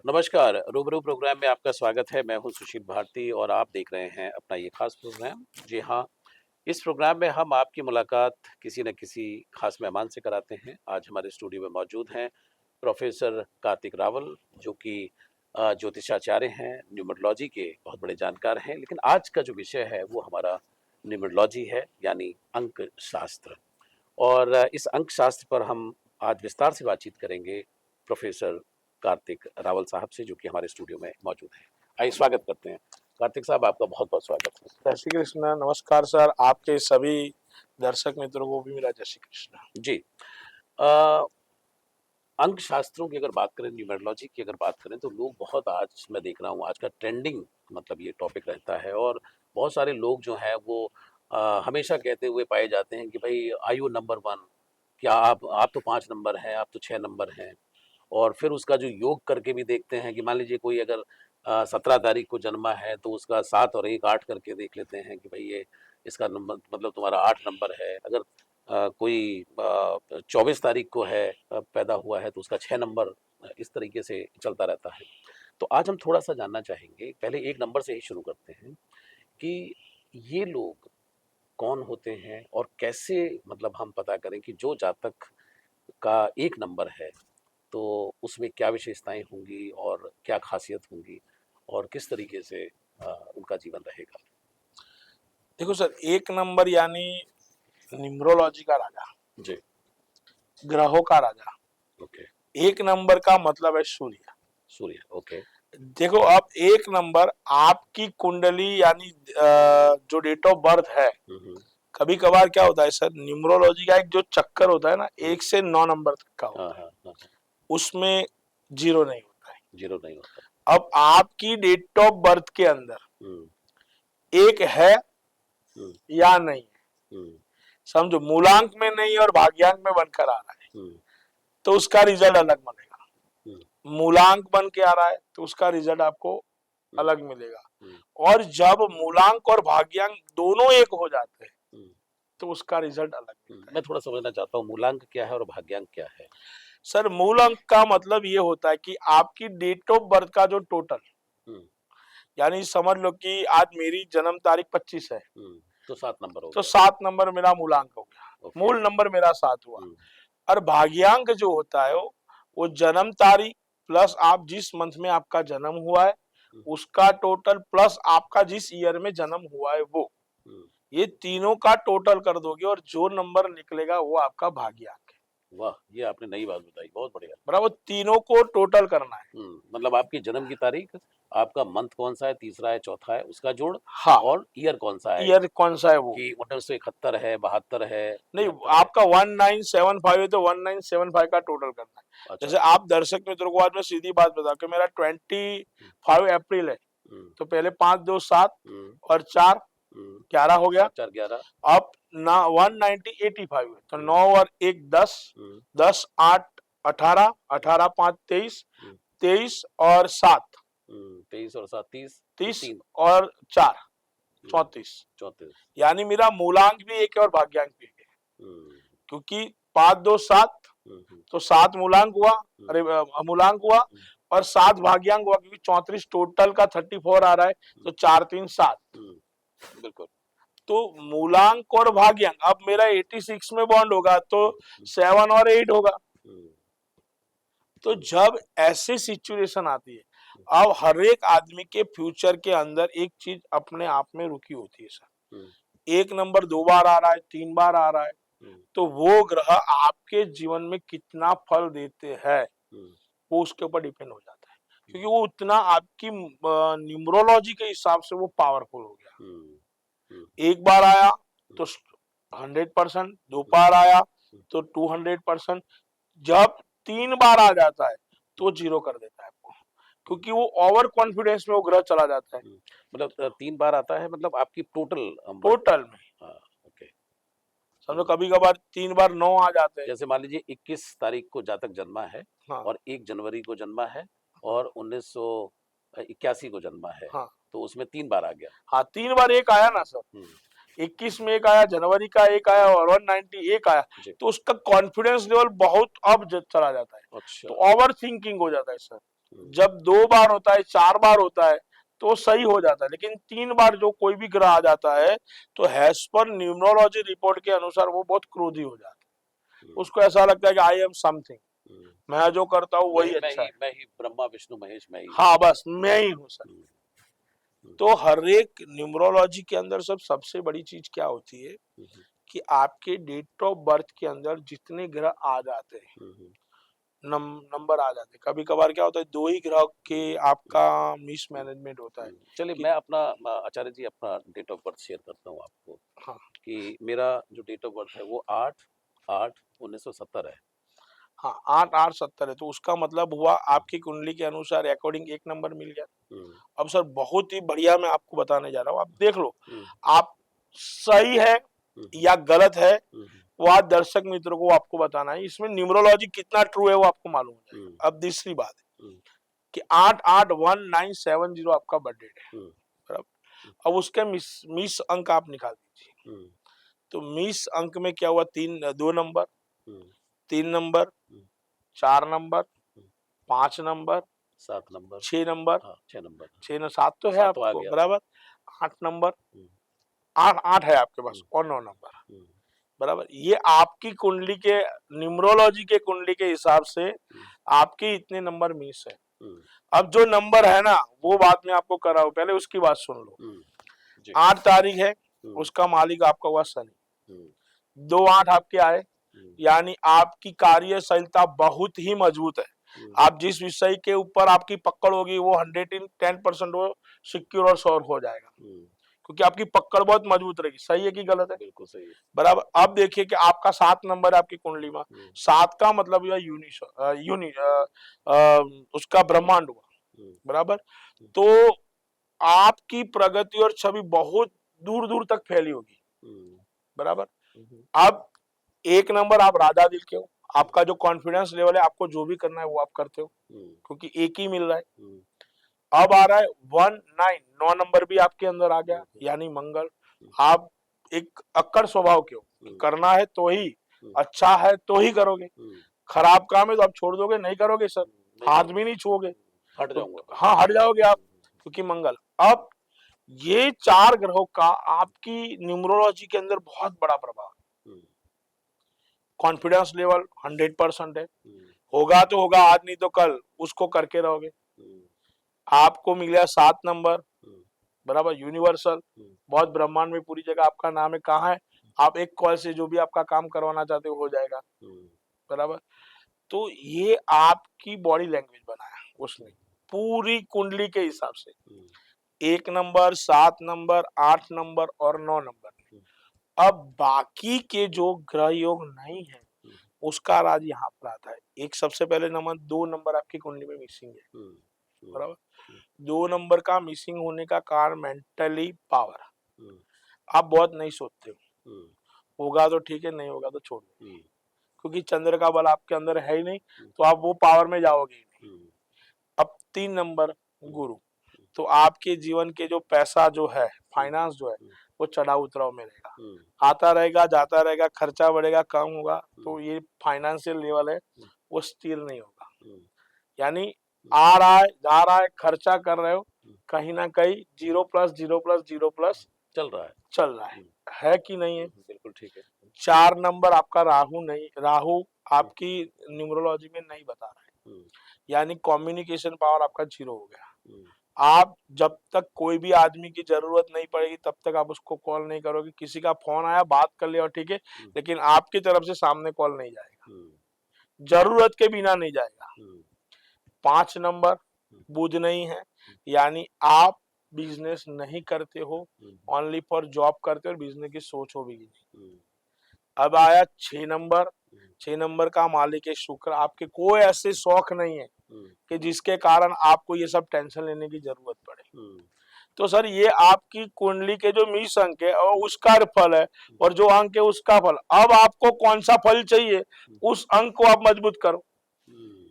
नमस्कार, रूबरू प्रोग्राम में आपका स्वागत है। मैं हूं सुशील भारती और आप देख रहे हैं अपना ये खास प्रोग्राम। जी हाँ, इस प्रोग्राम में हम आपकी मुलाकात किसी न किसी खास मेहमान से कराते हैं। आज हमारे स्टूडियो में मौजूद हैं प्रोफेसर कार्तिक रावल, जो कि ज्योतिषाचार्य हैं, न्यूमरोलॉजी के बहुत बड़े जानकार हैं। लेकिन आज का जो विषय है वो हमारा न्यूमरोलॉजी है, यानी अंक शास्त्र। और इस अंक शास्त्र पर हम आज विस्तार से बातचीत करेंगे प्रोफेसर कार्तिक रावल साहब से, जो कि हमारे स्टूडियो में मौजूद हैं। आइए स्वागत करते हैं। कार्तिक साहब, आपका बहुत बहुत स्वागत है। जय श्री कृष्ण। नमस्कार सर, आपके सभी दर्शक मित्रों को भी मेरा जय श्री कृष्ण जी। अ, अंक शास्त्रों की अगर बात करें, न्यूमरोलॉजी की अगर बात करें, तो लोग बहुत, आज मैं देख रहा हूँ आज का ट्रेंडिंग मतलब ये टॉपिक रहता है। और बहुत सारे लोग जो हैं वो हमेशा कहते हुए पाए जाते हैं कि भाई आयु नंबर वन, क्या आप तो 5 नंबर हैं, आप तो 6 नंबर हैं। और फिर उसका जो योग करके भी देखते हैं कि मान लीजिए कोई अगर 17 तारीख को जन्मा है तो उसका 7 और 1 8 करके देख लेते हैं कि भाई ये इसका नंबर मतलब तुम्हारा 8 नंबर है। अगर कोई 24 तारीख को है पैदा हुआ है तो उसका 6 नंबर, इस तरीके से चलता रहता है। तो आज हम थोड़ा सा जानना चाहेंगे, पहले एक नंबर से ही शुरू करते हैं कि ये लोग कौन होते हैं और कैसे मतलब हम पता करें कि जो जातक का 1 नंबर है तो उसमें क्या विशेषताएं होंगी और क्या खासियत होंगी और किस तरीके से उनका जीवन रहेगा। देखो सर, एक नंबर यानी न्यूमरोलॉजी का राजा, जी। ग्रहों का राजा। ओके। एक नंबर का मतलब है सूर्य। सूर्य। ओके। देखो, अब एक नंबर आपकी कुंडली यानी जो डेट ऑफ बर्थ है। हम्म। कभी कभार क्या होता है सर, न्यूमरोलॉजी का एक जो चक्कर होता है ना, 1 से 9 नंबर तक का हाँ होता है। हाँ हाँ। उसमें जीरो नहीं होता है। जीरो नहीं होता। अब आपकी डेट ऑफ बर्थ के अंदर हम्म एक है हम्म या नहीं है, हम्म समझो मूलांक में नहीं और भाग्यांक में बनकर आ रहा है, हम्म तो उसका रिजल्ट अलग बनेगा। हम्म मूलांक बन के आ रहा है तो उसका रिजल्ट आपको हम्म अलग मिलेगा। हम्म और जब मूलांक और भाग्यांक दोनों एक हो जाते हैं हम्म तो उसका रिजल्ट अलग मिलता है। मैं थोड़ा समझना चाहता हूँ, मूलांक क्या है और भाग्यांक क्या है। सर, मूल अंक का मतलब ये होता है कि आपकी डेट ऑफ बर्थ का जो टोटल, हम्म यानी समझ लो कि आज मेरी जन्म तारीख 25 है, तो 7 नंबर हो तो गया। 7 नंबर मेरा मूलांक हो गया, ओके। मूल नंबर मेरा 7 हुआ। हम्म और भाग्यांक जो होता है वो जन्म तारीख प्लस आप जिस मंथ में आपका जन्म हुआ है हम्म उसका टोटल प्लस आपका जिस ईयर में जन्म हुआ है वो, हम्म। ये तीनों का टोटल कर दोगे और जो नंबर निकलेगा वो आपका भाग्यांक है। वाह, ये आपने नई बात बताई, बहुत बढ़िया। बराबर, तीनों को टोटल करना है। मतलब आपकी जन्म की तारीख, आपका मंथ कौन सा है, तीसरा है, चौथा है, उसका जोड़, हाँ, और ईयर कौन सा है ईयर कौन सा है वो। कि 1971 है, 72 है, नहीं, 73 है। आपका 1975 है तो 1975 का टोटल करना है। अच्छा जैसे अच्छा। आप दर्शक मित्रों को आज मैं सीधी बात बता कि मेरा 25 अप्रैल है, हम्म तो पहले 5 2 7 हम्म और 4 हम्म 11 हो गया। 7 4 11। अब ना 1985 है तो हम्म 9 और 1 10, हम्म 10 8 18, 18 5 23, हम्म 23 और 7 23 और 7 30, तो 30 3। और 4 34। 34। यानी मेरा मूलांक भी एक है और भाग्यांक भी एक है, हम्म क्योंकि 5 2 7 हम्म तो 7 मूलांक हुआ, हम्म अरे मूलांक हुआ, हम्म और 7 भाग्यांक हुआ, क्योंकि 34 टोटल का 34 आ रहा है, तो 4 3 7। बिल्कुल। तो मूलांक और भाग्यांक, अब मेरा 86 में बॉन्ड होगा तो 7 और 8 होगा। हम्म तो जब ऐसी सिचुएशन आती है, अब हर एक आदमी के फ्यूचर के अंदर एक चीज अपने आप में रुकी होती है सर। हम्म एक नंबर 2 बार आ रहा है, 3 बार आ रहा है, हम्म तो वो ग्रह आपके जीवन में कितना फल देते हैं हम्म वो उसके ऊपर डिपेंड हो जाता है, क्योंकि वो उतना आपकी न्यूमरोलॉजी के हिसाब से वो पावरफुल हो गया। हम्म हम्म 1 बार आया तो 100%, 2 बार आया तो 200%, जब 3 बार आ जाता है तो जीरो कर देता है आपको, क्योंकि वो ओवर कॉन्फिडेंस में वो ग्रह चला जाता है। मतलब 3 बार आता है, मतलब आपकी टोटल बर्थ। टोटल में हाँ। ओके। समझो, कभी कभार 3 बार 9 आ जाते हैं। जैसे मान लीजिए 21 तारीख को जातक जन्मा है हाँ और 1 जनवरी को जन्मा है और 1981 को जन्मा है, हाँ तो उसमें 3 बार आ गया। हाँ, 3 बार एक आया ना सर, हम्म 21 में एक आया, जनवरी का एक आया और 190 एक आया, जी। तो उसका कॉन्फिडेंस लेवल बहुत अब चला जाता है, अच्छा। तो ओवर थिंकिंग हो जाता है सर। जब 2 बार होता है, 4 बार होता है तो सही हो जाता है, लेकिन 3 बार जो कोई भी ग्रह आ जाता है तो एज पर न्यूमरोलॉजी रिपोर्ट के अनुसार वो बहुत क्रोधी हो जाता है। उसको ऐसा लगता है कि आई एम समथिंग, मैं जो करता हूँ वही अच्छा है। मैं ही ब्रह्मा विष्णु महेश मैं ही हूँ। हाँ, बस मैं ही हूँ सर। हम्म, तो हर एक न्यूमरोलॉजी के अंदर सबसे बड़ी चीज क्या होती है कि आपके डेट ऑफ बर्थ के अंदर जितने ग्रह आ जाते हैं, नंबर आ जाते हैं, कभी कभार क्या होता है 2 ही ग्रह के आपका मिस मैनेजमेंट होता है चलिए कि मैं अपना आचार्य जी अपना डेट ऑफ बर्थ शेयर करता हूँ आपको हाँ कि मेरा जो डेट ऑफ बर्थ है वो 8/8/1970 है। हाँ 8/8/70 है, तो उसका मतलब हुआ आपकी कुंडली के अनुसार अकॉर्डिंग 1 नंबर मिल गया। हम्म, अब सर बहुत ही बढ़िया मैं आपको बताने जा रहा हूँ, आप देख लो हम्म, आप सही है हम्म, या गलत है, हम्म, वो आज दर्शक मित्रों को आपको बताना है, इसमें न्यूमरोलॉजी कितना ट्रू है वो आपको मालूम हो हम्म, जाएगा। अब दूसरी बात है हम्म, कि 8/8/1970 आपका बर्थडे है, हम्म, बराबर। अब उसके मिस अंक आप निकाल दीजिए, हम्म, तो मिस अंक में क्या हुआ, 2 नंबर, हम्म, 3 नंबर, हम्म, 4 नंबर, हम्म, 5 नंबर, 7 नंबर। 6 नंबर, हाँ 6 नंबर। 7 तो है सातवां आ आपको, गया। बराबर। 8 नंबर, हम्म, 8 है आपके पास, हम्म, और 9 नंबर, हम्म, बराबर। ये आपकी कुंडली के न्यूमरोलॉजी के कुंडली के हिसाब से हम्म, आपके इतने नंबर मिस है। हम्म, अब जो नंबर है ना वो बात में आपको कर रहा हूं, पहले उसकी बात सुन लो। हम्म, जी। 8 तारीख है, हम्म, उसका मालिक आपका हुआ शनि, हम्म, 2 8 आपके आए, हम्म, यानी आपकी कार्यशीलता बहुत ही मजबूत है। हम्म, आप जिस विषय के ऊपर आपकी पकड़ होगी वो 110% वो सिक्योर और श्योर हो जाएगा, हम्म, क्योंकि आपकी पकड़ बहुत मजबूत रहेगी। सही है कि गलत है? बिल्कुल सही है। बराबर। अब देखिए कि आपका 7 नंबर है आपकी कुंडली में, हम्म, 7 का मतलब यह उसका ब्रह्मांड हुआ, हम्म, बराबर। हम्म, तो आपकी प्रगति और छवि बहुत दूर दूर तक फैली होगी, हम्म, बराबर। हम्म, अब 1 नंबर आप राजा दिल के हो, आपका जो कॉन्फिडेंस लेवल है, आपको जो भी करना है वो आप करते हो, हम्म, क्योंकि एक ही मिल रहा है। हम्म, अब आ रहा है 1 9, 9 नंबर भी आपके अंदर आ गया, हम्म, यानी मंगल। हम्म, आप एक अक्कड़ स्वभाव के हो कि हम्म, करना है तो ही, हम्म, अच्छा है तो ही करोगे, हम्म, खराब काम है तो आप छोड़ दोगे, नहीं करोगे सर, नहीं हाथ भी करूँगा। नहीं छुओगे, हट तो जाऊँगा। हाँ हट जाओगे आप, क्योंकि मंगल। अब ये 4 ग्रहों का आपकी न्यूमरोलॉजी के अंदर बहुत बड़ा प्रभाव। हुँ, कॉन्फिडेंस लेवल 100% है, हुँ, होगा तो होगा, आज नहीं तो कल उसको करके रहोगे। हुँ, आपको मिल गया 7 नंबर, हुँ, बराबर, यूनिवर्सल, हुँ, बहुत ब्रह्मांड में पूरी जगह आपका नाम है, कहाँ है, आप एक कॉल से जो भी आपका काम करवाना चाहते हो जाएगा, हुँ, बराबर। तो ये आपकी बॉडी लैंग्वेज बनाया उसने पूरी कुंडली के हिसाब से, हुँ, 1 नंबर, 7 नंबर, 8 नंबर और 9 नंबर। हुँ, अब बाकी के जो ग्रह योग नहीं है हुँ, उसका राज यहाँ पर आता है। एक सबसे पहले नंबर, 2 नंबर आपकी कुंडली में मिसिंग है, हुँ, हुँ, बराबर। 2 नंबर का मिसिंग होने का कारण मेंटली पावर, हुँ, आप बहुत नहीं सोचते हो, हुँ, होगा तो ठीक है, नहीं होगा तो छोड़ दो, हुँ, क्योंकि चंद्र का बल आपके अंदर है ही नहीं, हुँ, तो आप वो पावर में जाओगे ही नहीं। हुँ, अब 3 नंबर हुँ, गुरु, तो आपके जीवन के जो पैसा जो है, हुँ, फाइनेंस जो है, हुँ, वो चढ़ाव उतराव में रहेगा, हुँ, आता रहेगा जाता रहेगा, खर्चा बढ़ेगा कम होगा, हुँ, तो ये फाइनेंशियल लेवल है हुँ, वो स्थिर नहीं होगा। हुँ, यानी हुँ, आ रहा है जा रहा है, खर्चा कर रहे हो, हुँ, कहीं ना कहीं zero plus zero plus zero plus चल रहा है। चल रहा हुँ, है कि नहीं है? बिल्कुल ठीक है। 4 नंबर आपका राहु, नहीं राहु हुँ, आपकी न्यूमरोलॉजी में नहीं बता रहा है, हुँ, यानी कम्युनिकेशन पावर आपका जीरो हो गया। हुँ, आप जब तक कोई भी आदमी की जरूरत नहीं पड़ेगी तब तक आप उसको कॉल नहीं करोगे, किसी का फोन आया बात कर लिया और ठीक है, हुँ, लेकिन आपकी तरफ से सामने कॉल नहीं जाएगा, हुँ, जरूरत के बिना नहीं जाएगा। हुँ, 5 नंबर हुँ, बुध नहीं है, हुँ, यानी आप बिजनेस नहीं करते हो, हुँ, ओनली फॉर जॉब करते हो और बिजनेस की सोच होगी नहीं। हुँ, अब आया 6 नंबर, हुँ, 6 नंबर का मालिक है शुक्र, आपके कोई ऐसे शौक नहीं है हुँ, कि जिसके कारण आपको ये सब टेंशन लेने की जरूरत पड़े। हुँ, तो सर ये आपकी कुंडली के जो मिस अंक है और उसका फल है, और जो अंक है उसका फल। अब आपको कौन सा फल चाहिए, हुँ, उस अंक को आप मजबूत करो। हुँ,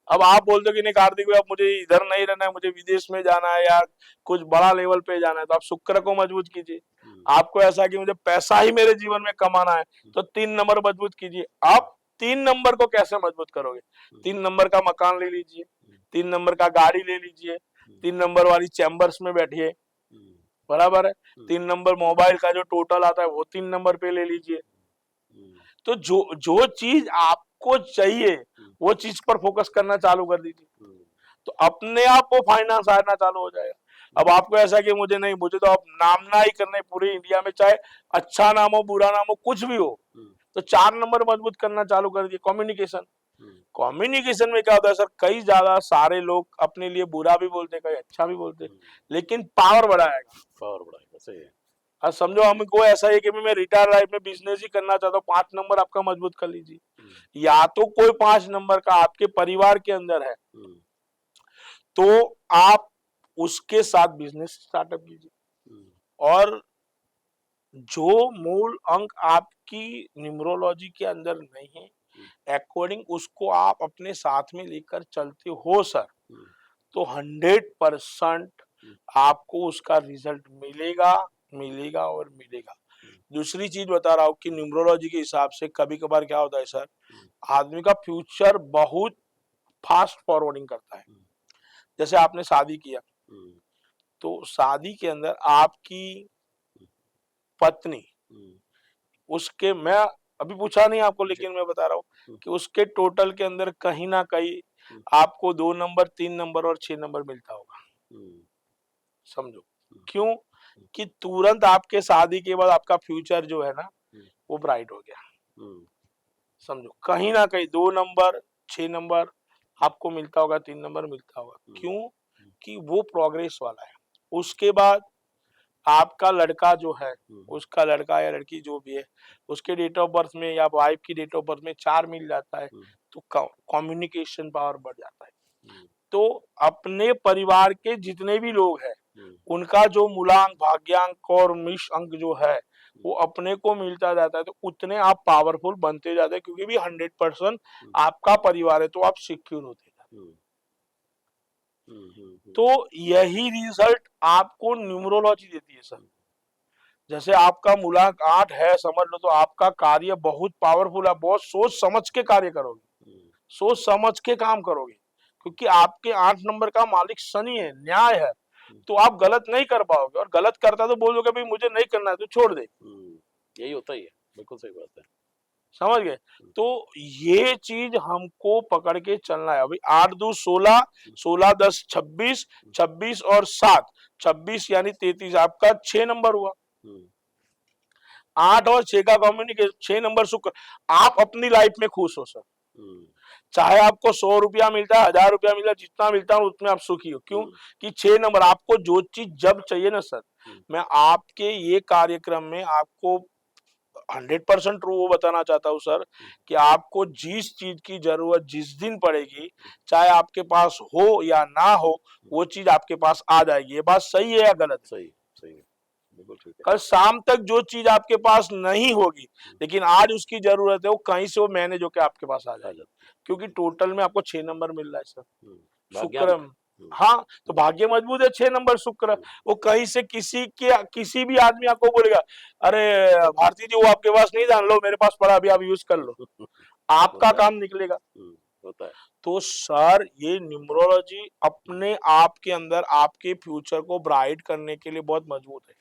अब आप बोलते हो कि नहीं कार्तिक भाई अब मुझे इधर नहीं रहना है, मुझे विदेश में जाना है या कुछ बड़ा लेवल पे जाना है, तो आप शुक्र को मजबूत कीजिए। हुँ, आपको ऐसा कि मुझे पैसा ही मेरे जीवन में कमाना है, तो 3 नंबर मजबूत कीजिए। आप 3 नंबर को कैसे मजबूत करोगे? हुँ, 3 नंबर का मकान ले लीजिए, 3 नंबर का गाड़ी ले लीजिए, 3 नंबर वाली चैम्बर्स में बैठिए, बराबर है। 3 नंबर मोबाइल का जो टोटल आता है वो 3 नंबर पे ले लीजिए। तो जो जो चीज आपको चाहिए वो चीज पर फोकस करना चालू कर दीजिए, तो अपने आप वो फाइनेंस आना चालू हो जाएगा। अब आपको ऐसा कि मुझे नहीं, मुझे तो अब नामना ही करना है पूरे इंडिया में, चाहे अच्छा नाम हो बुरा नाम हो कुछ भी हो, तो 4 नंबर मजबूत करना चालू कर दिए, कम्युनिकेशन। कम्युनिकेशन में क्या होता है सर, कई ज्यादा सारे लोग अपने लिए बुरा भी बोलते हैं, कई अच्छा भी बोलते हैं, लेकिन पावर बढ़ाएगा, पावर बढ़ाएगा, सही है। अब समझो हमको ऐसा है कि मैं रिटायर लाइफ में बिजनेस ही करना चाहता हूँ, 5 नंबर आपका मजबूत कर लीजिए। या तो कोई 5 नंबर का आपके परिवार के अंदर है तो आप उसके साथ बिजनेस स्टार्टअप कीजिए, और जो मूल अंक आपकी न्यूमरोलॉजी के अंदर नहीं है, अकॉर्डिंग उसको आप अपने साथ में लेकर चलते हो सर, तो 100% आपको उसका रिजल्ट मिलेगा, मिलेगा और मिलेगा। दूसरी चीज बता रहा हूँ कि न्यूमरोलॉजी के हिसाब से कभी कभार क्या होता है सर, आदमी का फ्यूचर बहुत फास्ट फॉरवर्डिंग करता है। जैसे आपने शादी किया, तो शादी के अंदर आपकी पत्नी, उसके, मैं अभी पूछा नहीं आपको लेकिन मैं बता रहा हूँ कि उसके टोटल के अंदर कहीं ना कहीं आपको 2 नंबर, 3 नंबर और 6 नंबर मिलता होगा। समझो क्यों, कि तुरंत आपके शादी के बाद आपका फ्यूचर जो है ना वो ब्राइट हो गया। समझो कहीं ना कहीं 2 नंबर, 6 नंबर आपको मिलता होगा, 3 नंबर मिलता होगा, क्यों कि वो प्रोग्रेस वाला है। उसके बाद आपका लड़का जो है, उसका लड़का या लड़की जो भी है, उसके डेट ऑफ बर्थ में या वाइफ की डेट ऑफ बर्थ में 4 मिल जाता है, तो कम्युनिकेशन पावर बढ़ जाता है। तो अपने परिवार के जितने भी लोग हैं उनका जो मूलांक, भाग्यांक और मिश अंक जो है वो अपने को मिलता जाता है, तो उतने आप पावरफुल बनते जाते हैं, क्योंकि भी 100% आपका परिवार है तो आप सिक्योर होते जाते। तो यही रिजल्ट आपको न्यूमरोलॉजी देती है सर। जैसे आपका मूलांक 8 है समझ लो, तो आपका कार्य बहुत पावरफुल है, बहुत सोच समझ के कार्य करोगे, सोच समझ के काम करोगे, क्योंकि आपके 8 नंबर का मालिक शनि है, न्याय है, तो आप गलत नहीं कर पाओगे, और गलत करता तो बोलोगे भाई मुझे नहीं करना है तो छोड़ दे। यही होता ही है, बिल्कुल सही बात है। समझ गए, तो ये चीज हमको पकड़ के चलना है। अभी 8 2 16, 16 10 26, 26 और 7, 26 यानी 33, आपका 6 नंबर हुआ। 8 और 6 का कम्युनिकेशन, 6 नंबर शुक्र। आप अपनी लाइफ में खुश हो सर, चाहे आपको 100 रुपया मिलता है, 1000 रुपया मिलता है, जितना मिलता है उसमें आप सुखी हो, क्यों कि 6 नंबर आपको जो चीज जब चाहिए ना सर, मैं आपके ये कार्यक्रम में आपको 100% ट्रू वो बताना चाहता हूँ सर, कि आपको जिस चीज की जरूरत जिस दिन पड़ेगी, चाहे आपके पास हो या ना हो, वो चीज आपके पास आ जाएगी। ये बात सही है या गलत? सही, सही है, बिल्कुल ठीक है। कल शाम तक जो चीज आपके पास नहीं होगी लेकिन आज उसकी जरूरत है, वो कहीं से वो मैनेज होकर आपके पास आ जाएगी, क्योंकि टोटल में आपको 6 नंबर मिल रहा है सर, शुक्र। हाँ, तो भाग्य मजबूत है, 6 नंबर शुक्र। वो कहीं से किसी भी आदमी आपको बोलेगा, अरे भारती जी वो आपके पास नहीं, जान लो मेरे पास पड़ा, अभी आप यूज कर लो, आपका काम निकलेगा। होता है। तो सर ये न्यूमरोलॉजी अपने आप के अंदर आपके फ्यूचर को ब्राइट करने के लिए बहुत मजबूत है।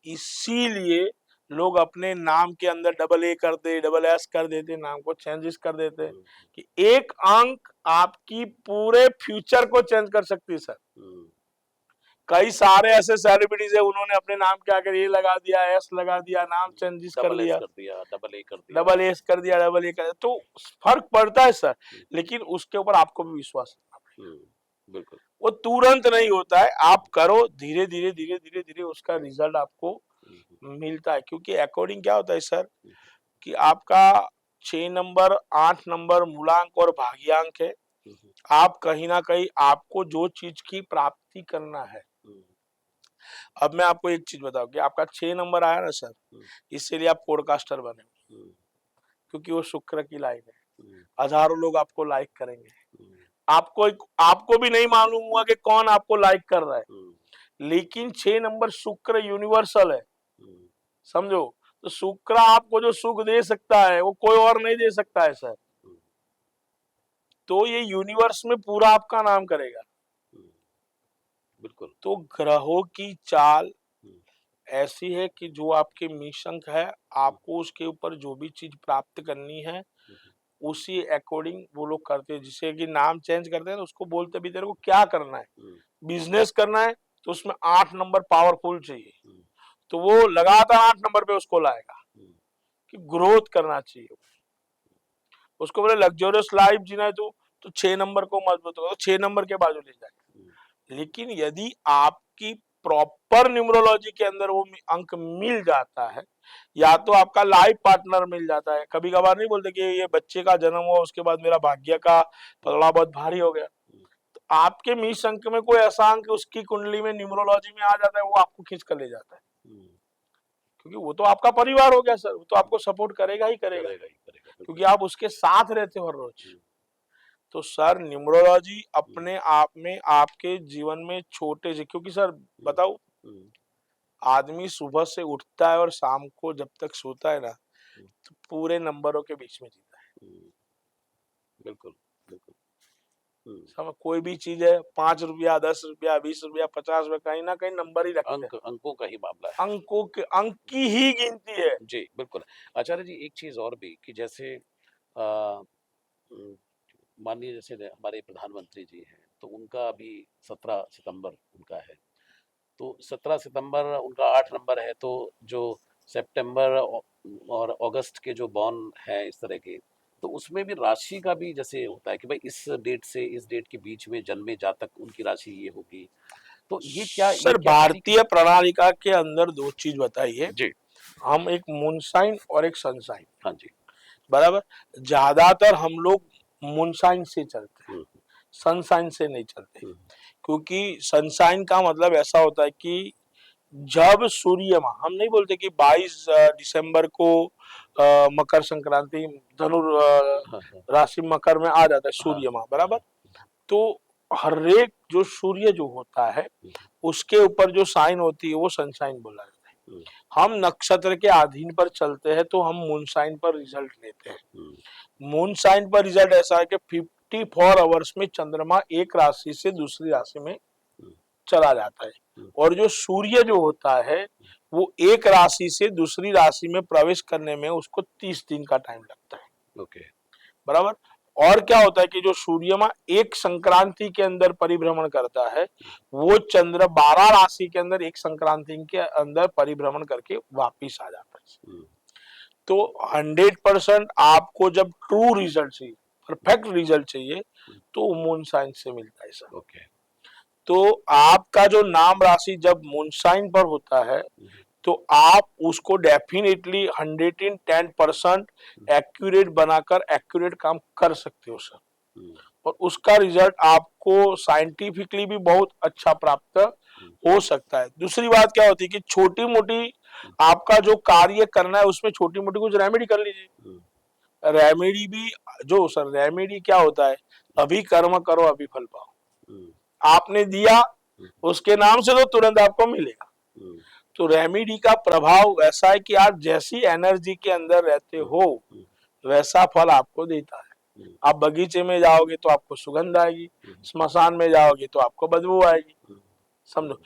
इसीलिए लोग अपने नाम के अंदर डबल ए कर दे, डबल एस कर देते, नाम को चेंजेस कर देते, कि एक अंक आपकी पूरे फ्यूचर को चेंज कर सकती है सर। कई सारे ऐसे सेलिब्रिटीज है, उन्होंने अपने नाम के आगे ए लगा दिया, एस लगा दिया, नाम चेंजेस कर लिया, डबल ए कर दिया, डबल एस कर दिया, डबल ए कर दिया, तो फर्क पड़ता है सर, लेकिन उसके ऊपर आपको भी विश्वास रखना है। बिल्कुल, वो तुरंत नहीं होता है, आप करो, धीरे धीरे धीरे धीरे धीरे उसका रिजल्ट आपको मिलता है। क्योंकि अकॉर्डिंग क्या होता है सर, कि आपका 6 नंबर, 8 नंबर मूलांक और भाग्यांक है, आप कहीं ना कहीं आपको जो चीज की प्राप्ति करना है। अब मैं आपको एक चीज बताऊं कि आपका 6 नंबर आया ना सर, इसलिए आप पॉडकास्टर बने, क्योंकि वो शुक्र की लाइन है, हजारों लोग आपको लाइक करेंगे, आपको भी नहीं मालूम हुआ कि कौन आपको लाइक कर रहा है, लेकिन 6 नंबर शुक्र यूनिवर्सल है, समझो, तो शुक्र आपको जो सुख दे सकता है वो कोई और नहीं दे सकता है सर। तो ये यूनिवर्स में पूरा आपका नाम करेगा। बिल्कुल। तो ग्रहों की चाल हम्म, ऐसी है कि जो आपके मिशन है, आपको उसके ऊपर जो भी चीज प्राप्त करनी है उसी अकॉर्डिंग वो लोग करते हैं। जिसे कि नाम चेंज करते हैं तो उसको बोलते भी तेरे को क्या करना है। हम्म, बिजनेस करना है तो उसमें 8 नंबर पावरफुल चाहिए, हम्म, तो वो लगातार 8 नंबर पे उसको लाएगा। हम्म, कि ग्रोथ करना चाहिए, उसको बोले लग्जरियस लाइफ जीना है तो 6 नंबर को मजबूत होगा, तो 6 नंबर के बाजू ले जाएगा। हम्म, लेकिन यदि आपकी प्रॉपर न्यूमरोलॉजी के अंदर वो अंक मिल जाता है, या तो आपका लाइफ पार्टनर मिल जाता है। कभी कभार नहीं बोलते कि ये बच्चे का जन्म हुआ उसके बाद मेरा भाग्य का पलड़ा बहुत भारी हो गया, तो आपके मीश अंक में कोई ऐसा अंक उसकी कुंडली में न्यूमरोलॉजी में आ जाता है, वो आपको खींच कर ले जाता है। हम्म, क्योंकि वो तो आपका परिवार हो गया सर, वो तो आपको सपोर्ट करेगा ही करेगा, करेगा ही करेगा, बिल्कुल। क्योंकि आप उसके साथ रहते हो हर रोज। हम्म, तो सर न्यूमरोलॉजी हम्म, अपने आप में आपके जीवन में छोटे से, क्योंकि सर हम्म, बताओ, हम्म, आदमी सुबह से उठता है और शाम को जब तक सोता है ना, हम्म, तो पूरे नंबरों के बीच में जीता है। हम्म, बिल्कुल, बिल्कुल। हम्म, समय कोई भी चीज है, 5 रुपया, 10 रुपया, 20 रुपया, 50 रुपया, कहीं ना कहीं नंबर ही रखते हैं। अंकों का ही मामला है। अंकों के अंक की ही गिनती है। जी, बिल्कुल। आचार्य जी, एक चीज़ और भी कि जैसे उम, माननीय जैसे हमारे प्रधानमंत्री जी हैं, तो उनका अभी 17 सितंबर उनका है। तो 17 सितंबर उनका 8 नंबर है, तो जो सितंबर और अगस्त के जो बॉर्न हैं इस तरह के, तो उसमें भी राशि का भी जैसे होता है कि भाई इस डेट से इस डेट के बीच में जन्मे जातक उनकी राशि ये होगी। तो ये सर क्या ठीक है? भारतीय प्रणालिका के अंदर दो चीज बताइए, जी। हम एक मून साइन और एक सन साइन, हाँ जी। बराबर। ज्यादातर हम लोग मून साइन से चलते हैं, हुँ, सन साइन से नहीं चलते। हुँ, क्योंकि सनसाइन का मतलब ऐसा होता है कि जब सूर्य माह, हम नहीं बोलते कि 22 दिसंबर को मकर संक्रांति, धनु हाँ, हाँ, राशि मकर में आ जाता है हाँ, सूर्य माह, हाँ, बराबर। तो हर एक जो सूर्य जो होता है हुँ, उसके ऊपर जो साइन होती है वो सनसाइन बोला जाता है। हुँ, हम नक्षत्र के अधीन पर चलते हैं तो हम मून साइन पर रिजल्ट लेते हैं। हुँ, मून साइन पर रिजल्ट ऐसा है कि 54 आवर्स में चंद्रमा एक राशि से दूसरी राशि में हुँ, चला जाता है, हुँ, और जो सूर्य जो होता है वो एक राशि से दूसरी राशि में प्रवेश करने में उसको 30 दिन का टाइम लगता है, ओके। बराबर। और क्या होता है कि जो सूर्य माह एक संक्रांति के अंदर परिभ्रमण करता है, वो चंद्र 12 राशि के अंदर एक संक्रांति के अंदर परिभ्रमण करके वापिस आ जाता है। हुँ, तो 100% आपको जब ट्रू रिजल्ट चाहिए, परफेक्ट रिजल्ट चाहिए, हुँ, तो मून साइन से मिलता है सर। ओके। तो आपका जो नाम राशि जब मून साइन पर होता है, हुँ, तो आप उसको डेफिनेटली 110% हुँ, एक्यूरेट बनाकर एक्यूरेट काम कर सकते हो सर। हुँ, और उसका रिजल्ट आपको साइंटिफिकली भी बहुत अच्छा प्राप्त हुँ, हो सकता है। दूसरी बात क्या होती है कि छोटी मोटी हुँ, आपका जो कार्य करना है उसमें छोटी मोटी कुछ रेमेडी कर लीजिए। हुँ, रेमेडी भी, जो सर रेमेडी क्या होता है, अभी कर्म करो अभी फल पाओ। हुँ, आपने दिया, हुँ, उसके नाम से तो तुरंत आपको मिलेगा। हुँ, तो रेमेडी का प्रभाव ऐसा है कि आप जैसी एनर्जी के अंदर रहते हुँ, हो हुँ, वैसा फल आपको देता है। हुँ, आप बगीचे में जाओगे तो आपको सुगंध आएगी, हुँ, स्मशान में जाओगे तो आपको बदबू आएगी। हुँ, समझो,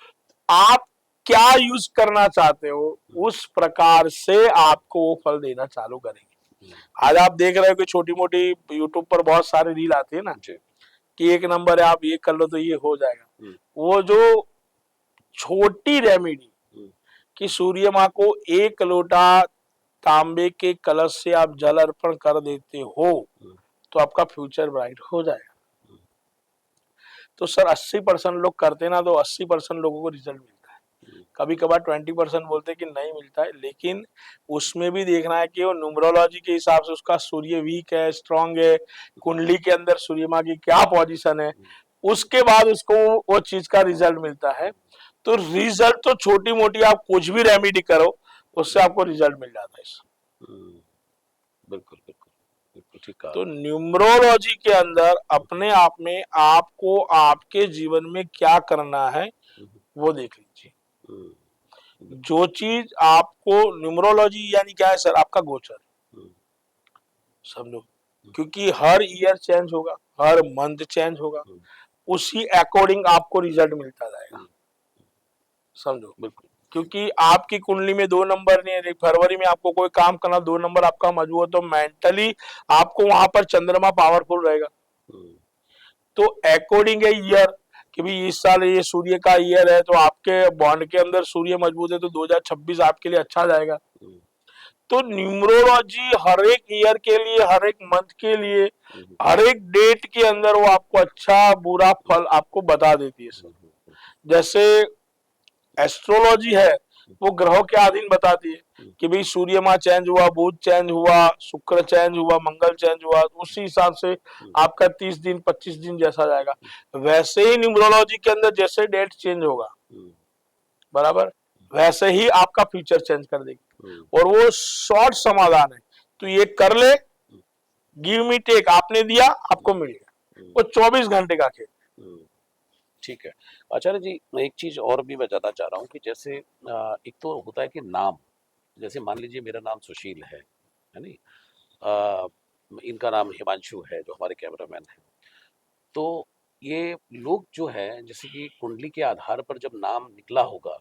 आप क्या यूज करना चाहते हो हुँ, उस प्रकार से आपको वो फल देना चालू करेंगे। हुँ, आज आप देख रहे हो कि छोटी मोटी यूट्यूब पर बहुत सारी रील आती है ना, जी। कि एक नंबर है, आप ये कर लो तो ये हो जाएगा। हुँ, वो जो छोटी रेमेडी हुँ, कि सूर्य माँ को 1 लोटा तांबे के कलश से आप जल अर्पण कर देते हो हुँ, तो आपका फ्यूचर ब्राइट हो जाएगा। हुँ, तो सर 80% लोग करते ना, तो 80% लोगों को रिजल्ट मिलता है। हुँ, कभी कभार 20% बोलते हैं कि नहीं मिलता है, लेकिन उसमें भी देखना है कि वो न्यूमरोलॉजी के हिसाब से उसका सूर्य वीक है, स्ट्रांग है, कुंडली के अंदर सूर्य माँ की क्या पोजीशन है, हुँ, उसके बाद उसको वो चीज का रिजल्ट मिलता है। तो रिजल्ट तो छोटी मोटी आप कुछ भी रेमेडी करो उससे आपको रिजल्ट मिल जाता है। हुँ, बिल्कुल, बिल्कुल, बिल्कुल ठीक कहा तो आपने। न्यूमरोलॉजी के अंदर अपने आप में आपको आपके जीवन में क्या करना है हुँ, वो देख लीजिए। हुँ, बिल्कुल। जो चीज आपको, न्यूमरोलॉजी यानी क्या है सर, आपका गोचर, हुँ, समझो। हुँ, क्योंकि हर ईयर चेंज होगा, हर मंथ चेंज होगा, उसी अकॉर्डिंग आपको रिजल्ट मिलता जाएगा, समझो। बिल्कुल। क्योंकि आपकी कुंडली में 2 नंबर नहीं है, फरवरी में आपको कोई काम करना 2 नंबर आपका मजबूत, तो मेंटली आपको वहां पर चंद्रमा पावरफुल रहेगा। तो अकॉर्डिंग है ईयर कि भी इस साल ये सूर्य का ईयर है, तो आपके बॉन्ड के अंदर सूर्य मजबूत है, तो 2026 आपके लिए अच्छा जाएगा। तो न्यूमरोलॉजी हर एक ईयर के लिए, हर एक मंथ के लिए, हर एक डेट के अंदर वो आपको अच्छा बुरा फल आपको बता देती है सर। जैसे एस्ट्रोलॉजी है वो ग्रहों के अधीन बताती है कि भाई सूर्य माह चेंज हुआ, बुध चेंज हुआ, शुक्र चेंज हुआ, मंगल चेंज हुआ, उसी हिसाब से आपका 30 दिन 25 दिन जैसा जाएगा। वैसे ही न्यूमरोलॉजी के अंदर जैसे डेट चेंज होगा, बराबर, वैसे ही आपका फ्यूचर चेंज कर देगी। और वो शॉर्ट समाधान है, तो ये कर ले, गिव मी टेक, आपने दिया आपको मिलेगा, वो 24 घंटे का खेल। ठीक है। आचार्य जी, एक चीज और भी मैं जानना चाह रहा हूँ कि जैसे एक तो होता है कि नाम, जैसे मान लीजिए मेरा नाम सुशील है नहीं, इनका नाम हिमांशु है जो हमारे कैमरामैन है। तो ये लोग जो है जैसे कि कुंडली के आधार पर जब नाम निकला होगा,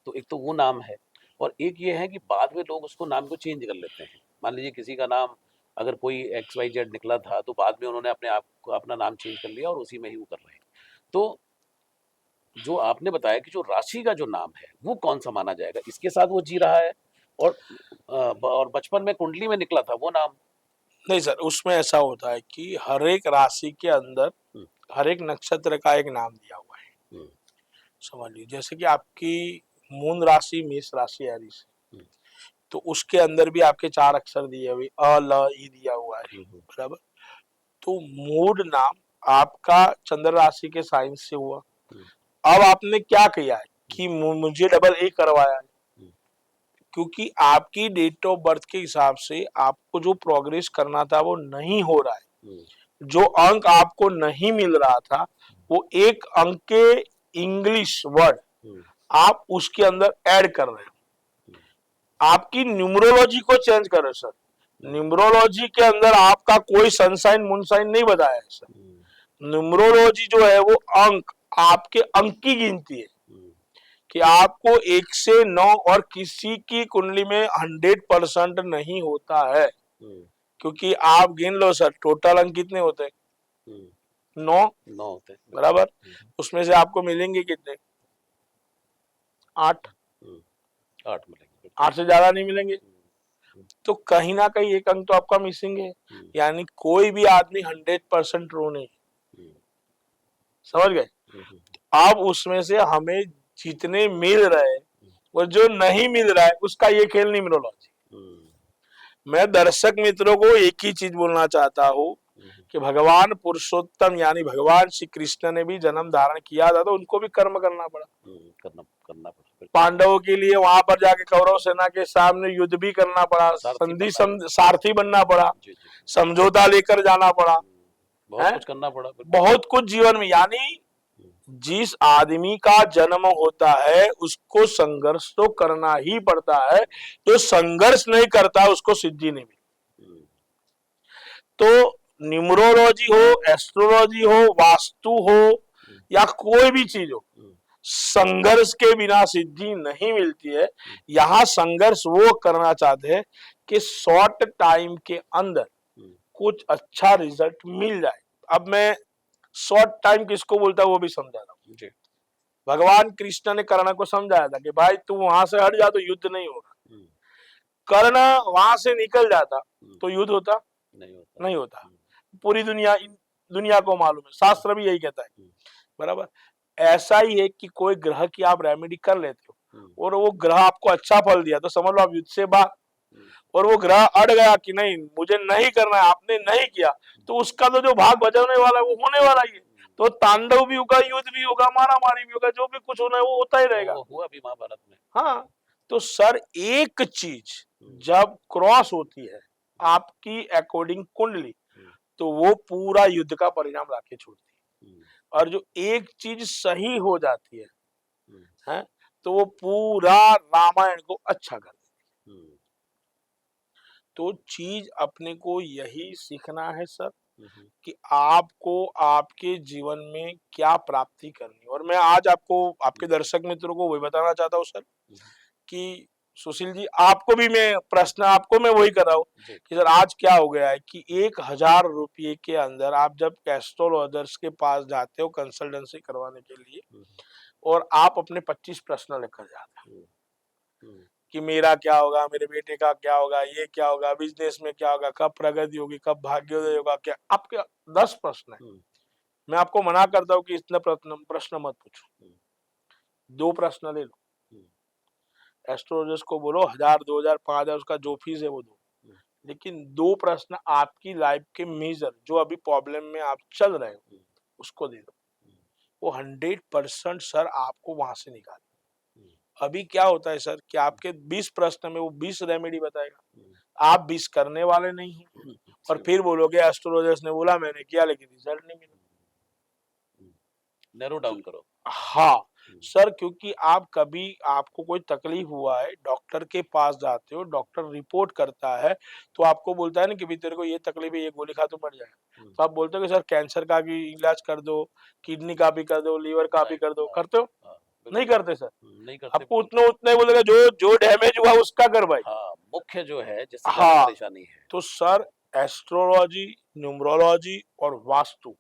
तो एक तो वो नाम है, और एक ये है कि बाद में लोग उसको नाम को चेंज कर लेते हैं। मान लीजिए किसी का नाम अगर कोई एक्स वाई जेड निकला था, तो बाद में उन्होंने अपने आप को अपना नाम चेंज कर लिया और उसी में ही वो कर रहे हैं। तो जो आपने बताया कि जो राशि का जो नाम है वो कौन सा माना जाएगा, इसके साथ वो जी रहा है, और और बचपन में कुंडली में निकला था वो नाम। नहीं सर, उसमें ऐसा होता है कि हर एक राशि के अंदर हर एक नक्षत्र का एक नाम दिया हुआ है। समझ लीजिए जैसे कि आपकी मून राशि मेष राशि है ऋषि, तो उसके अंदर भी आपके 4 अक्षर दिए हुए अ ल ई दिया हुआ है, बराबर। तो मूड नाम आपका चंद्र राशि के साइन से हुआ। अब आपने क्या किया है कि मुझे डबल ए करवाया है, क्योंकि आपकी डेट ऑफ बर्थ के हिसाब से आपको जो प्रोग्रेस करना था वो नहीं हो रहा है। जो अंक आपको नहीं मिल रहा था, वो एक अंक के इंग्लिश वर्ड आप उसके अंदर ऐड कर रहे हो, आपकी न्यूमरोलॉजी को चेंज कर रहे हो सर। न्यूमरोलॉजी के अंदर आपका कोई सनसाइन मूनसाइन नहीं बताया है सर। न्यूमरोलॉजी जो है वो अंक, आपके अंक की गिनती है कि आपको 1 से 9, और किसी की कुंडली में 100% नहीं होता है, क्योंकि आप गिन लो सर, टोटल अंक कितने होते हैं? 9 होते हैं, बराबर। उसमें से आपको मिलेंगे कितने? 8। 8 मिलेंगे, 8 से ज्यादा नहीं मिलेंगे। तो कहीं ना कहीं एक अंक तो आपका मिसिंग है, यानी कोई भी आदमी 100% ट्रू नहीं, समझ गए। अब उसमें से हमें जितने मिल रहे हैं और जो नहीं मिल रहा है उसका ये खेल न्यूमरोलॉजी। मैं दर्शक मित्रों को एक ही चीज बोलना चाहता हूँ कि भगवान पुरुषोत्तम यानी भगवान श्री कृष्ण ने भी जन्म धारण किया था, तो उनको भी कर्म करना पड़ा, करना पड़ा। पांडवों के लिए वहां पर जाके कौरव सेना के सामने युद्ध भी करना पड़ा, संधि सारथी बनना पड़ा, समझौता लेकर जाना पड़ा, बहुत कुछ करना पड़ा, बहुत कुछ जीवन में। यानी जिस आदमी का जन्म होता है उसको संघर्ष तो करना ही पड़ता है, जो संघर्ष नहीं करता उसको सिद्धि नहीं मिलती। तो न्यूमरोलॉजी हो, एस्ट्रोलॉजी हो, वास्तु हो, या कोई भी चीज हो, संघर्ष के बिना सिद्धि नहीं मिलती है। यहाँ संघर्ष वो करना चाहते हैं कि शॉर्ट टाइम के अंदर कुछ अच्छा रिजल्ट मिल जाए। अब मैं शॉर्ट टाइम किसको बोलता है वो भी समझा रहा हूँ। भगवान कृष्ण ने कर्ण को समझाया था कि भाई तू वहां से हट जा तो युद्ध नहीं होगा। कर्ण वहां से निकल जाता तो युद्ध होता नहीं होता। पूरी दुनिया को मालूम है, शास्त्र भी यही कहता है, बराबर। ऐसा ही है कि कोई ग्रह की आप रेमेडी कर लेते हो और वो ग्रह आपको अच्छा फल दिया, तो समझ लो आप युद्ध से बाहर। और वो ग्रह अड़ गया कि नहीं मुझे नहीं करना है, आपने नहीं किया, तो उसका तो जो भाग बजाने वाला है वो होने वाला ही है। तो तांडव भी होगा, युद्ध भी होगा, मारामारी भी होगा, जो भी कुछ होना है वो होता ही रहेगा। हुआ भी महाभारत में। हाँ, तो सर एक चीज जब क्रॉस होती है आपकी अकॉर्डिंग कुंडली, तो वो पूरा युद्ध का परिणाम लाके छोड़ती है। और जो एक चीज सही हो जाती है तो वो पूरा रामायण को अच्छा कर देती है। तो चीज अपने को यही सीखना है सर कि आपको आपके जीवन में क्या प्राप्ति करनी है। और मैं आज आपको आपके दर्शक मित्रों को वही बताना चाहता हूँ सर कि सुशील जी आपको भी मैं प्रश्न आपको मैं वही कर रहा हूँ कि सर आज क्या हो गया है कि 1,000 रुपये के अंदर आप जब एस्ट्रोलॉजर्स के पास जाते हो कंसल्टेंसी करवाने के लिए और आप अपने 25 प्रश्न लेकर जाते हो कि मेरा क्या होगा, मेरे बेटे का क्या होगा, ये क्या होगा, बिजनेस में क्या होगा, कब प्रगति होगी, कब भाग्योदय होगा, क्या आपके 10 प्रश्न है। मैं आपको मना करता हूँ कि इतने प्रश्न मत पूछो, 2 प्रश्न ले लो। एस्ट्रोलॉजर्स को बोलो 1,000, 2,000, 5,000 उसका जो फीस है वो दो, लेकिन 2 प्रश्न आपकी लाइफ के मेजर जो अभी प्रॉब्लम में आप चल रहे हो उसको दे दो, वो 100% सर आपको वहां से निकाल। अभी क्या होता है सर कि आपके 20 प्रश्न में वो 20 रेमेडी बताएगा, आप 20 करने वाले नहीं हो और फिर बोलोगे एस्ट्रोलॉजर्स ने बोला मैंने किया लेकिन रिजल्ट नहीं मिला। नैरो डाउन करो। हाँ सर, क्योंकि आप कभी आपको कोई तकलीफ हुआ है डॉक्टर के पास जाते हो, डॉक्टर रिपोर्ट करता है तो आपको बोलता है ना कि भाई तेरे को ये तकलीफ है, ये गोली खा तो मर जाएगा, तो आप बोलते हो कि सर कैंसर का भी इलाज कर दो, किडनी का भी कर दो, लीवर का भी कर दो, करते हो? नहीं करते सर, नहीं करते। आपको उतना ही बोलेगा जो जो डैमेज हुआ उसका कर भाई। हाँ, मुख्य जो है जिससे ज्यादा हाँ परेशानी है। तो सर एस्ट्रोलॉजी, न्यूमरोलॉजी और वास्तु,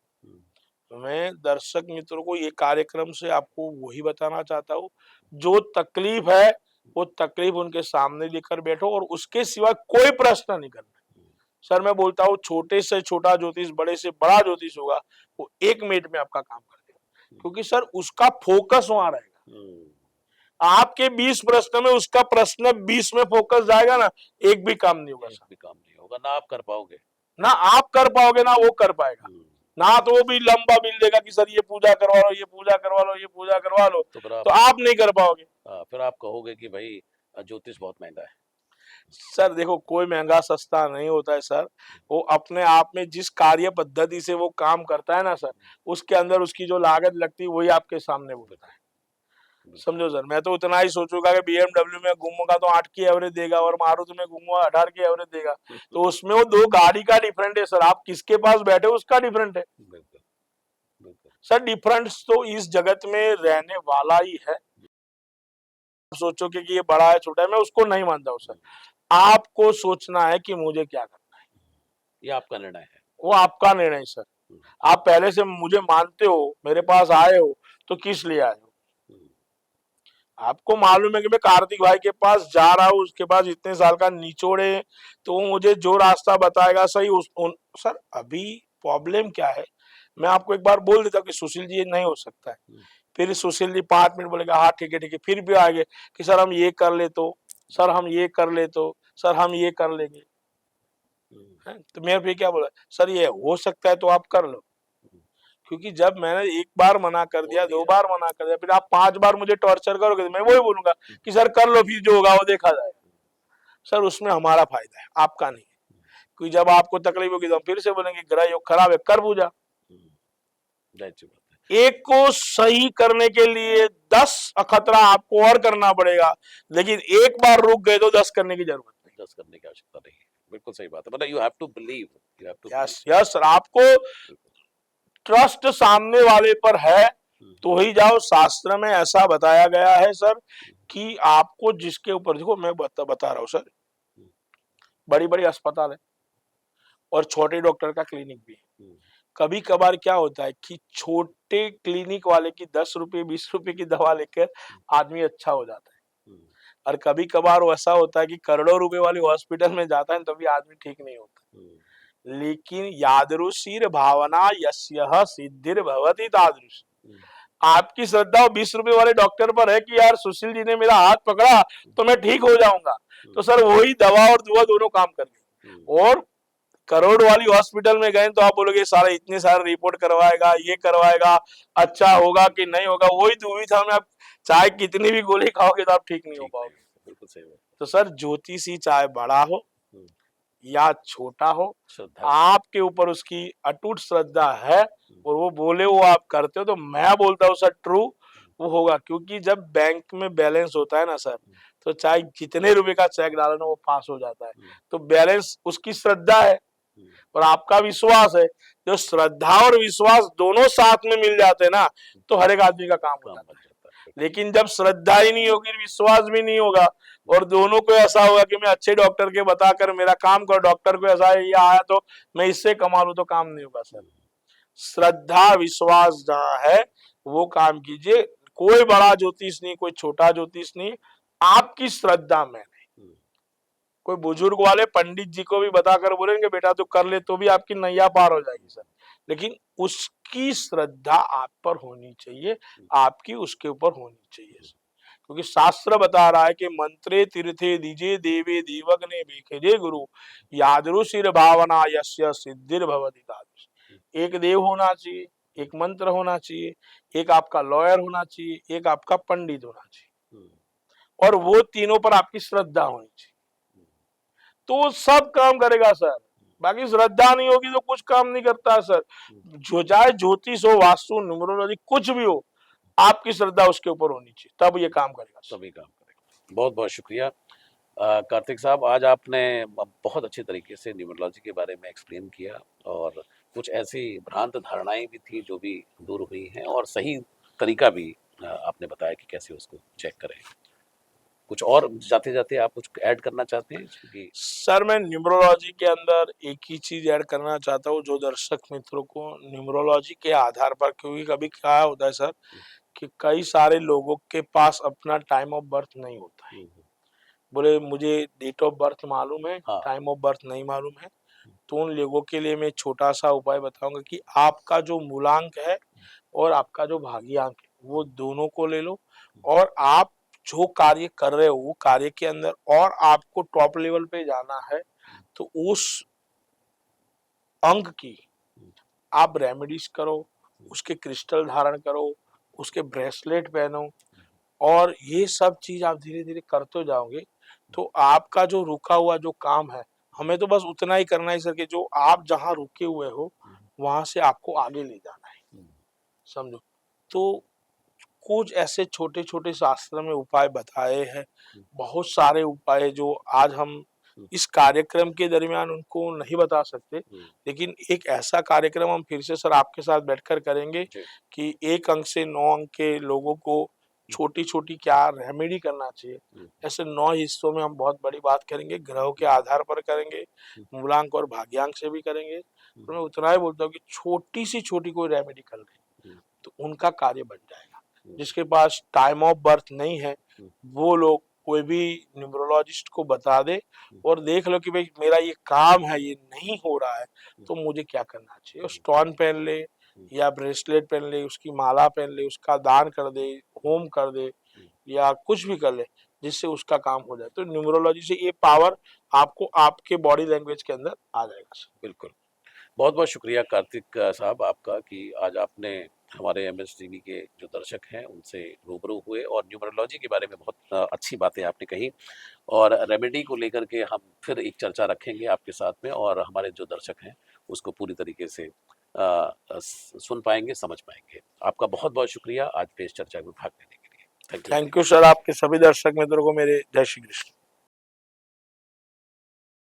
मैं दर्शक मित्रों को ये कार्यक्रम से आपको वही बताना चाहता हूँ, जो तकलीफ है वो तकलीफ उनके सामने लेकर बैठो और उसके सिवा कोई प्रश्न नहीं करना। सर मैं बोलता हूँ छोटे से छोटा ज्योतिष, बड़े से बड़ा ज्योतिष होगा वो 1 मिनट में आपका काम कर देगा, क्योंकि सर उसका फोकस वहां रहेगा। आपके 20 प्रश्न में उसका प्रश्न 20 में फोकस जाएगा ना, एक भी काम नहीं होगा, एक भी काम नहीं होगा, ना आप कर पाओगे, ना आप कर पाओगे ना वो कर पाएगा, ना तो वो भी लंबा बिल देगा कि सर ये पूजा करवा लो, ये पूजा करवा लो, ये पूजा करवा लो, तो आप नहीं कर पाओगे। फिर आप कहोगे कि भाई ज्योतिष बहुत महंगा है। सर देखो कोई महंगा सस्ता नहीं होता है सर, वो अपने आप में जिस कार्य पद्धति से वो काम करता है ना सर, उसके अंदर उसकी जो लागत लगती है वही आपके सामने बोलता है। समझो सर, मैं तो उतना ही सोचूंगा कि BMW में घूमूंगा तो 8 की एवरेज देगा और मारुति में घूमूंगा 18 की एवरेज देगा, तो उसमें वो 2 गाड़ी का डिफरेंट है सर, आप किसके पास बैठे उसका डिफरेंट है। सर डिफरेंस तो इस जगत में रहने वाला ही है। सोचो कि ये बड़ा है छोटा है, मैं उसको नहीं मानता हूँ सर, आपको सोचना है कि मुझे क्या करना है, ये आपका निर्णय है, वो आपका निर्णय सर। आप पहले से मुझे मानते हो, मेरे पास आए हो तो किस लिए आए हो? आपको मालूम है कि मैं कार्तिक भाई के पास जा रहा हूँ, उसके पास इतने साल का निचोड़ है, तो वो मुझे जो रास्ता बताएगा सही सर अभी प्रॉब्लम क्या है, मैं आपको एक बार बोल देता हूँ कि सुशील जी ये नहीं हो सकता है, फिर सुशील जी 5 मिनट बोलेगा हाँ ठीक है, फिर भी आगे कि सर हम ये कर ले तो, सर हम ये कर ले तो, सर हम ये कर लेंगे। तो मैं फिर क्या बोला, सर ये हो सकता है तो आप कर लो, क्योंकि जब मैंने 1 बार मना कर दिया, 2 बार मना कर दिया, फिर आप 5 बार मुझे टॉर्चर करोगे तो मैं वही बोलूंगा कि सर कर लो, फिर जो होगा वो देखा जाएगा। सर उसमें हमारा फायदा है, आपका नहीं है, क्योंकि जब आपको तकलीफ होगी तो हम फिर से बोलेंगे ग्रह योग खराब है, कर पूजा। एक को सही करने के लिए 10 अखतरा आपको और करना पड़ेगा, लेकिन एक बार रुक गए तो 10 करने की जरूरत नहीं, 10 करने की आवश्यकता नहीं है। बिल्कुल सही बात है, मतलब you have to believe, you have to yes yes sir, आपको ट्रस्ट सामने वाले पर है तो ही जाओ। शास्त्र में ऐसा बताया गया है सर कि आपको जिसके ऊपर, देखो मैं बता रहा हूँ सर, बड़ी बड़ी अस्पताल है और छोटे डॉक्टर का क्लिनिक भी है। कभी कभार क्या होता है कि छोटे क्लिनिक वाले की 10 रुपए 20 रुपए की दवा लेकर आदमी अच्छा हो जाता है, और कभी कभार ऐसा होता है कि करोड़ों रुपए वाली हॉस्पिटल में जाता है तभी आदमी ठीक नहीं होता। लेकिन यादृशीर भावना यस्यः सिद्धिर भवति तादृश, आपकी श्रद्धा 20 रुपए वाले डॉक्टर पर है कि यार सुशील जी ने मेरा हाथ पकड़ा तो मैं ठीक हो जाऊंगा, तो सर वही दवा और दुआ दोनों काम कर गई। और करोड़ वाली हॉस्पिटल में गए तो आप बोलोगे सारे इतने सारे रिपोर्ट करवाएगा, ये करवाएगा, अच्छा होगा कि नहीं होगा, वही दुविधा में आप चाहे कितनी भी गोली खाओगे तो आप ठीक नहीं हो पाओगे। बिल्कुल सही बात। तो सर ज्योतिषी चाहे बड़ा हो या छोटा हो, आपके ऊपर उसकी अटूट श्रद्धा है और वो बोले वो आप करते हो, तो मैं बोलता हूँ सर ट्रू वो होगा, क्योंकि जब बैंक में बैलेंस होता है ना सर, तो चाहे जितने रुपए का चेक डालो ना वो पास हो जाता है, तो बैलेंस उसकी श्रद्धा है। हम्म, और आपका विश्वास है, जो श्रद्धा और विश्वास दोनों साथ में मिल जाते हैं ना, तो हर एक आदमी का काम हो काम जाता बन है। जाता है। लेकिन जब श्रद्धा ही नहीं होगी, विश्वास भी नहीं होगा, और दोनों को ऐसा होगा कि मैं अच्छे डॉक्टर के बताकर मेरा काम कर, डॉक्टर को ऐसा है ये आया तो मैं इससे कमा लूं, तो काम नहीं होगा सर। श्रद्धा विश्वास जहां है वो काम कीजिए। कोई बड़ा ज्योतिष नहीं, कोई छोटा ज्योतिष नहीं, आपकी श्रद्धा में। हम्म, कोई बुजुर्ग वाले पंडित जी को भी बताकर बोलेंगे बेटा तो कर ले, तो भी आपकी नैया पार हो जाएगी सर। लेकिन उसकी श्रद्धा आप पर होनी चाहिए, आपकी उसके ऊपर होनी चाहिए सर। क्योंकि शास्त्र बता रहा है कि मंत्रे तीर्थे दीजे देवे देवग्ने भेखे गुरु, यादृशिर भावना यस्य सिद्धिर भवति तादृश। एक देव होना चाहिए, एक मंत्र होना चाहिए, एक आपका लॉयर होना चाहिए, एक आपका पंडित होना चाहिए, हम्म, और वो तीनों पर आपकी श्रद्धा होनी चाहिए, तो सब काम करेगा सर। बाकी श्रद्धा नहीं होगी तो कुछ काम नहीं करता है सर। जो चाहे ज्योतिष हो, वास्तु, न्यूमरोलॉजी, कुछ भी हो, आपकी श्रद्धा उसके ऊपर होनी चाहिए, तब ये काम करेगा सर। तभी काम करेगा। बहुत बहुत शुक्रिया कार्तिक साहब, आज आपने बहुत अच्छे तरीके से न्यूमरोलॉजी के बारे में एक्सप्लेन किया, और कुछ ऐसी भ्रांत धारणाएं भी थी जो भी दूर हुई हैं, और सही तरीका भी आपने बताया कि कैसे उसको चेक करें। कुछ और जाते जाते आप कुछ ऐड करना चाहते हैं, क्योंकि सर मैं न्यूमरोलॉजी के अंदर एक ही चीज ऐड करना चाहता हूँ, जो दर्शक मित्रों को न्यूमरोलॉजी के आधार पर, क्योंकि कभी क्या होता है सर कि कई सारे लोगों के पास अपना टाइम ऑफ बर्थ नहीं होता है। बोले मुझे डेट ऑफ बर्थ मालूम है, हाँ, टाइम ऑफ बर्थ नहीं मालूम है, तो उन लोगों के लिए मैं छोटा सा उपाय बताऊंगा कि आपका जो मूलांक है और आपका जो भाग्यांक है वो दोनों को ले लो, और आप जो कार्य कर रहे हो वो कार्य के अंदर और आपको टॉप लेवल पे जाना है, तो उस अंक की आप रेमेडीज करो, उसके क्रिस्टल धारण करो, उसके ब्रेसलेट पहनो, और ये सब चीज आप धीरे धीरे करते जाओगे, तो आपका जो रुका हुआ जो काम है, हमें तो बस उतना ही करना है सर कि जो आप जहाँ रुके हुए हो वहां से आपको आगे ले जाना है, समझो। तो कुछ ऐसे छोटे छोटे शास्त्र में उपाय बताए हैं, बहुत सारे उपाय जो आज हम इस कार्यक्रम के दरमियान उनको नहीं बता सकते, लेकिन एक ऐसा कार्यक्रम हम फिर से सर आपके साथ बैठकर करेंगे कि 1 अंक से 9 अंक के लोगों को छोटी छोटी क्या रेमेडी करना चाहिए। ऐसे 9 हिस्सों में हम बहुत बड़ी बात करेंगे, ग्रहों के आधार पर करेंगे, मूलांक और भाग्यांक से भी करेंगे। तो मैं उतना ही बोलता हूँ कि छोटी सी छोटी कोई रेमेडी कर ले तो उनका कार्य बन जाएगा। जिसके पास टाइम ऑफ बर्थ नहीं है, वो लोग कोई भी न्यूमरोलॉजिस्ट को बता दे और देख लो कि भाई मेरा ये काम है, ये नहीं हो रहा है, तो मुझे क्या करना चाहिए। स्टोन पहन ले या ब्रेसलेट पहन ले, उसकी माला पहन ले, उसका दान कर दे, होम कर दे, या कुछ भी कर ले जिससे उसका काम हो जाए। तो न्यूमरोलॉजी से ये पावर आपको आपके बॉडी लैंग्वेज के अंदर आ जाएगा। बिल्कुल। बहुत बहुत शुक्रिया कार्तिक साहब आपका, कि आज आपने हमारे एमएस टीवी के जो दर्शक हैं उनसे रूबरू हुए, और न्यूमरोलॉजी के बारे में बहुत अच्छी बातें आपने कही, और रेमेडी को लेकर के हम फिर एक चर्चा रखेंगे आपके साथ में, और हमारे जो दर्शक हैं उसको पूरी तरीके से सुन पाएंगे, समझ पाएंगे। आपका बहुत बहुत शुक्रिया आज पे इस चर्चा में भाग लेने के लिए। Thank you very thank you much. Sir, आपके सभी दर्शक मित्रों को मेरे जय श्री कृष्ण।